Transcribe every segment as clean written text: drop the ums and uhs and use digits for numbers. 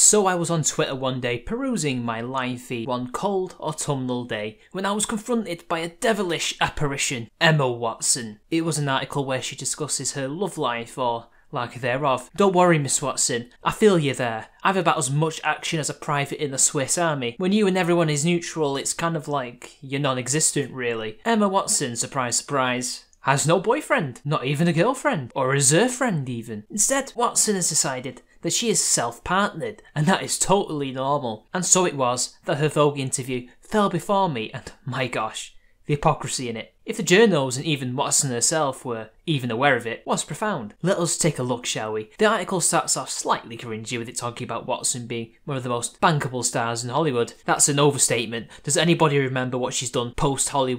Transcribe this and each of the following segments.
So I was on Twitter one day perusing my live feed one cold autumnal day when I was confronted by a devilish apparition, Emma Watson. It was an article where she discusses her love life or lack thereof. Don't worry, Miss Watson, I feel you there. I've about as much action as a private in the Swiss Army. When you and everyone is neutral, it's kind of like you're non-existent really. Emma Watson, surprise surprise, has no boyfriend, not even a girlfriend, or a reserve friend even. Instead, Watson has decided that she is self-partnered, and that is totally normal. And so it was that her Vogue interview fell before me, and my gosh, the hypocrisy in it, if the journos and even Watson herself were even aware of it, was profound. Let us take a look, shall we? The article starts off slightly cringy with it talking about Watson being one of the most bankable stars in Hollywood. That's an overstatement. Does anybody remember what she's done post-Harry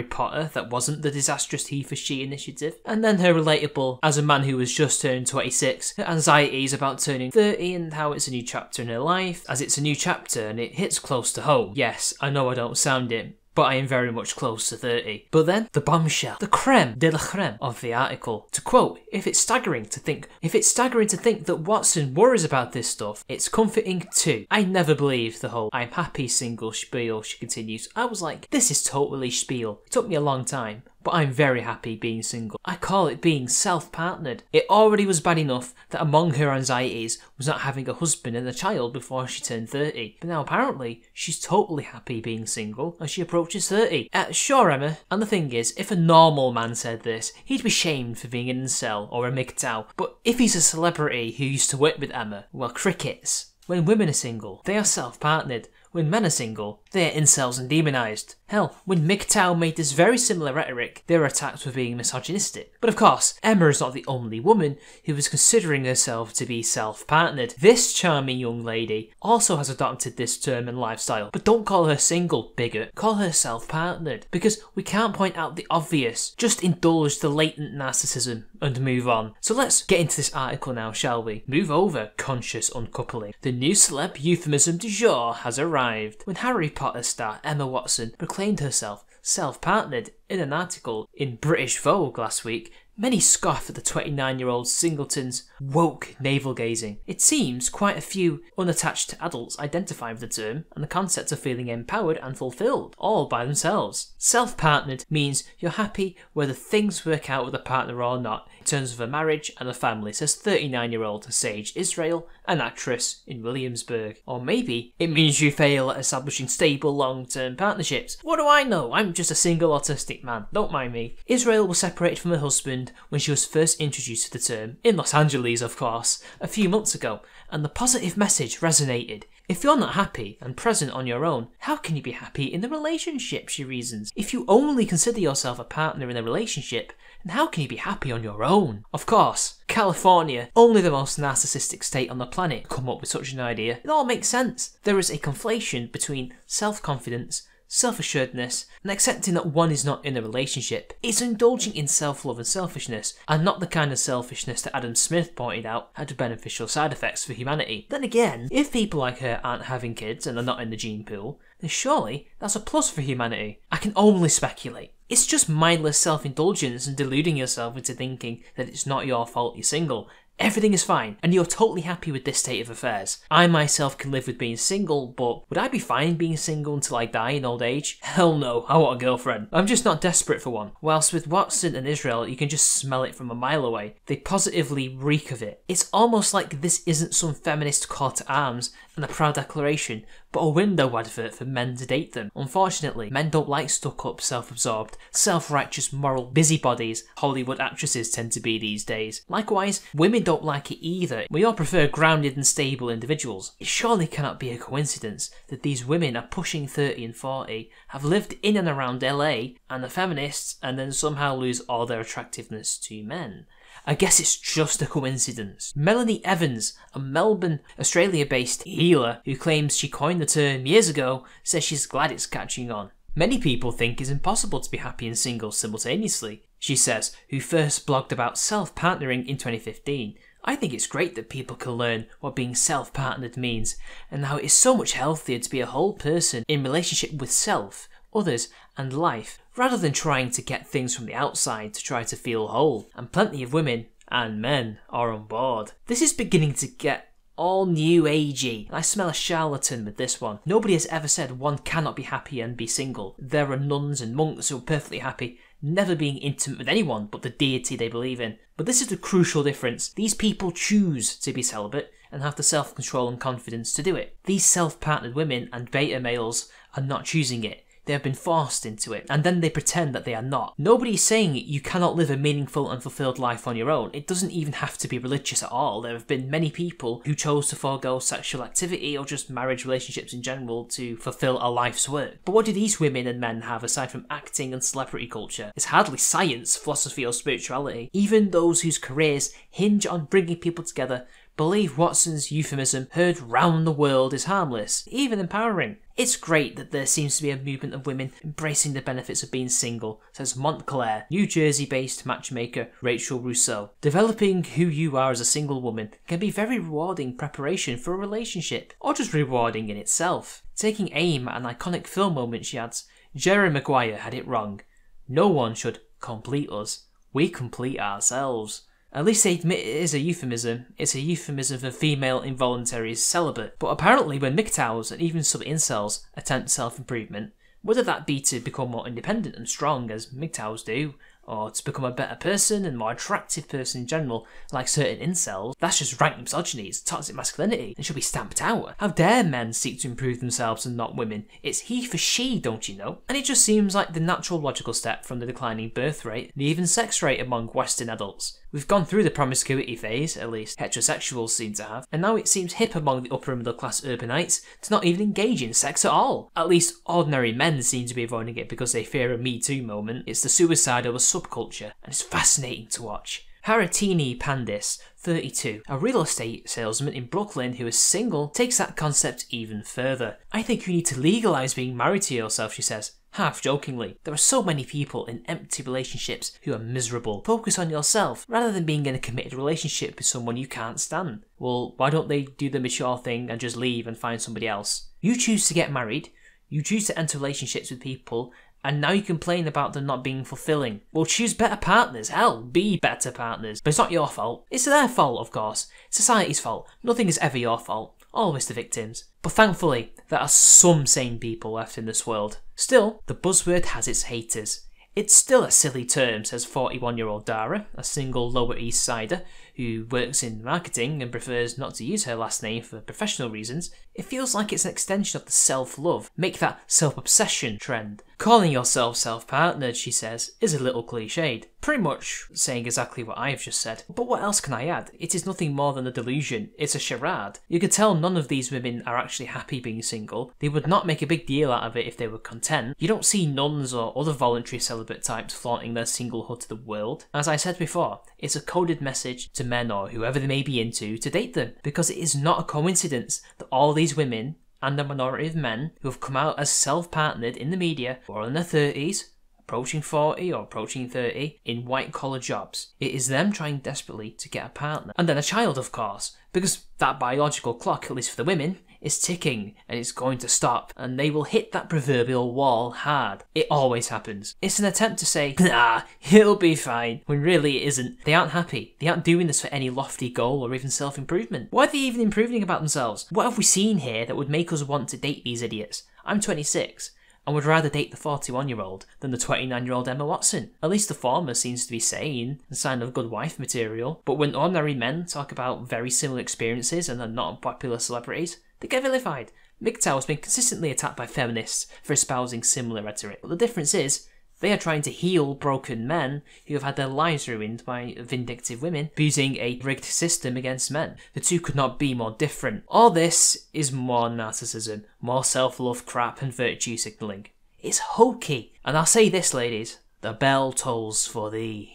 Potter that wasn't the disastrous he for she initiative? And then her relatable, as a man who has just turned 26, her anxieties about turning 30 and how it's a new chapter in her life, as it's a new chapter and it hits close to home. Yes, I know I don't sound it, but I am very much close to 30. But then, the bombshell, the creme de la creme of the article. To quote, if it's staggering to think that Watson worries about this stuff, it's comforting too. I never believed the whole I'm happy single spiel, she continues. I was like, this is totally spiel. It took me a long time, but I'm very happy being single. I call it being self-partnered. It already was bad enough that among her anxieties was not having a husband and a child before she turned 30. But now apparently, she's totally happy being single as she approaches 30. Sure, Emma, and the thing is, if a normal man said this, he'd be shamed for being an incel or a MGTOW. But if he's a celebrity who used to work with Emma, well, crickets. When women are single, they are self-partnered. When men are single, they are incels and demonised. Hell, when MGTOW made this very similar rhetoric, they were attacked for being misogynistic. But of course, Emma is not the only woman who is considering herself to be self-partnered. This charming young lady also has adopted this term and lifestyle, but don't call her single, bigot. Call her self-partnered, because we can't point out the obvious. Just indulge the latent narcissism and move on. So let's get into this article now, shall we? Move over, conscious uncoupling. The new celeb euphemism du jour has arrived. When Harry Potter star Emma Watson proclaimed herself self-partnered in an article in British Vogue last week, many scoff at the 29-year-old singleton's woke navel-gazing. It seems quite a few unattached adults identify with the term and the concept of feeling empowered and fulfilled, all by themselves. Self-partnered means you're happy whether things work out with a partner or not, in terms of a marriage and a family, says 39-year-old Sage Israel, an actress in Williamsburg. Or maybe it means you fail at establishing stable long-term partnerships. What do I know? I'm just a single autistic man, don't mind me. Israel was separated from her husband when she was first introduced to the term, in Los Angeles of course, a few months ago, and the positive message resonated. If you're not happy and present on your own, how can you be happy in the relationship, she reasons. If you only consider yourself a partner in a relationship, then how can you be happy on your own? Of course, California, only the most narcissistic state on the planet, come up with such an idea. It all makes sense. There is a conflation between self-confidence, self-assuredness, and accepting that one is not in a relationship. It's indulging in self-love and selfishness, and not the kind of selfishness that Adam Smith pointed out had beneficial side effects for humanity. Then again, if people like her aren't having kids and are not in the gene pool, then surely that's a plus for humanity. I can only speculate. It's just mindless self-indulgence and deluding yourself into thinking that it's not your fault you're single. Everything is fine, and you're totally happy with this state of affairs. I myself can live with being single, but would I be fine being single until I die in old age? Hell no, I want a girlfriend. I'm just not desperate for one. Whilst with Watson and Israel, you can just smell it from a mile away. They positively reek of it. It's almost like this isn't some feminist call to arms and a proud declaration, but a window advert for men to date them. Unfortunately, men don't like stuck-up, self-absorbed, self-righteous, moral busybodies Hollywood actresses tend to be these days. Likewise, women don't like it either. We all prefer grounded and stable individuals. It surely cannot be a coincidence that these women are pushing 30 and 40, have lived in and around LA, and are feminists, and then somehow lose all their attractiveness to men. I guess it's just a coincidence. Melanie Evans, a Melbourne, Australia-based healer who claims she coined the term years ago, says she's glad it's catching on. Many people think it's impossible to be happy and single simultaneously, she says, who first blogged about self-partnering in 2015. I think it's great that people can learn what being self-partnered means, and how it is so much healthier to be a whole person in relationship with self, others, and life, rather than trying to get things from the outside to try to feel whole. And plenty of women and men are on board. This is beginning to get all new agey, and I smell a charlatan with this one. Nobody has ever said one cannot be happy and be single. There are nuns and monks who are perfectly happy, never being intimate with anyone but the deity they believe in. But this is the crucial difference. These people choose to be celibate and have the self-control and confidence to do it. These self-partnered women and beta males are not choosing it. They have been forced into it, and then they pretend that they are not. Nobody's saying you cannot live a meaningful and fulfilled life on your own. It doesn't even have to be religious at all. There have been many people who chose to forego sexual activity or just marriage relationships in general to fulfill a life's work. But what do these women and men have aside from acting and celebrity culture? It's hardly science, philosophy or spirituality. Even those whose careers hinge on bringing people together believe Watson's euphemism heard round the world is harmless, even empowering. It's great that there seems to be a movement of women embracing the benefits of being single, says Montclair, New Jersey-based matchmaker Rachel Rousseau. Developing who you are as a single woman can be very rewarding preparation for a relationship, or just rewarding in itself. Taking aim at an iconic film moment, she adds, Jerry Maguire had it wrong. No one should complete us. We complete ourselves. At least they admit it is a euphemism. It's a euphemism for female involuntary celibate. But apparently when MGTOWs and even some incels attempt self-improvement, whether that be to become more independent and strong as MGTOWs do, or to become a better person and more attractive person in general, like certain incels, that's just rank misogyny, it's toxic masculinity, and should be stamped out. How dare men seek to improve themselves and not women? It's he for she, don't you know? And it just seems like the natural logical step from the declining birth rate and even sex rate among Western adults. We've gone through the promiscuity phase, at least heterosexuals seem to have, and now it seems hip among the upper middle class urbanites to not even engage in sex at all. At least ordinary men seem to be avoiding it because they fear a Me Too moment. It's the suicide of a subculture, and it's fascinating to watch. Haratini Pandis, 32, a real estate salesman in Brooklyn who is single, takes that concept even further. I think you need to legalise being married to yourself, she says. Half jokingly, there are so many people in empty relationships who are miserable. Focus on yourself, rather than being in a committed relationship with someone you can't stand. Well, why don't they do the mature thing and just leave and find somebody else? You choose to get married, you choose to enter relationships with people, and now you complain about them not being fulfilling. Well, choose better partners, hell, be better partners. But it's not your fault. It's their fault, of course. Society's fault. Nothing is ever your fault. Always the victims. But thankfully, there are some sane people left in this world. Still, the buzzword has its haters. It's still a silly term, says 41-year-old Dara, a single Lower East Sider who works in marketing and prefers not to use her last name for professional reasons. It feels like it's an extension of the self-love, make that self-obsession trend. Calling yourself self-partnered, she says, is a little cliched. Pretty much saying exactly what I've just said. But what else can I add? It is nothing more than a delusion. It's a charade. You could tell none of these women are actually happy being single. They would not make a big deal out of it if they were content. You don't see nuns or other voluntary celibate types flaunting their singlehood to the world. As I said before, it's a coded message to men or whoever they may be into to date them, because it is not a coincidence that all these women and a minority of men who have come out as self-partnered in the media or in their 30s, approaching 40 or approaching 30, in white-collar jobs. It is them trying desperately to get a partner. And then a child, of course, because that biological clock, at least for the women, is ticking and it's going to stop, and they will hit that proverbial wall hard. It always happens. It's an attempt to say, nah, it'll be fine, when really it isn't. They aren't happy. They aren't doing this for any lofty goal or even self-improvement. Why are they even improving about themselves? What have we seen here that would make us want to date these idiots? I'm 26. And would rather date the 41-year-old than the 29-year-old Emma Watson. At least the former seems to be sane and sign of good wife material. But when ordinary men talk about very similar experiences and are not popular celebrities, they get vilified. MGTOW has been consistently attacked by feminists for espousing similar rhetoric. But the difference is, they are trying to heal broken men who have had their lives ruined by vindictive women, abusing a rigged system against men. The two could not be more different. All this is more narcissism, more self-love crap and virtue signalling. It's hokey. And I'll say this, ladies, the bell tolls for thee.